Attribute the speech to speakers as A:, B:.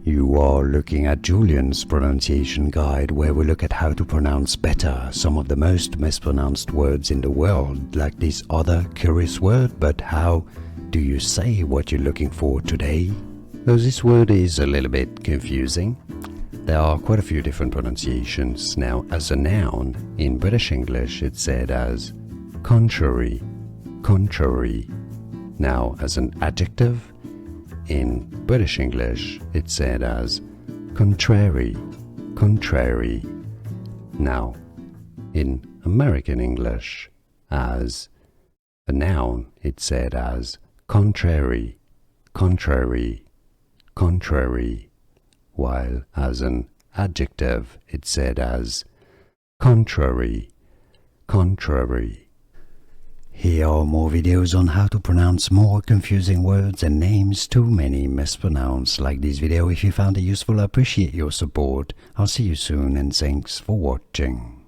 A: You are looking at Julien's pronunciation guide, where we look at how to pronounce better some of the most mispronounced words in the world, like this other curious word. But how do you say what you're looking for today? Though this word is a little bit confusing, there are quite a few different pronunciations. Now, as a noun, in British English it's said as contrary, contrary. Now, as an adjective, in British English it's said as contrary, contrary. Now, in American English, as a noun it's said as contrary, contrary, contrary, while as an adjective it's said as contrary, contrary. Here are more videos on how to pronounce more confusing words and names too many mispronounced. Like this video if you found it useful. I appreciate your support. I'll see you soon and thanks for watching.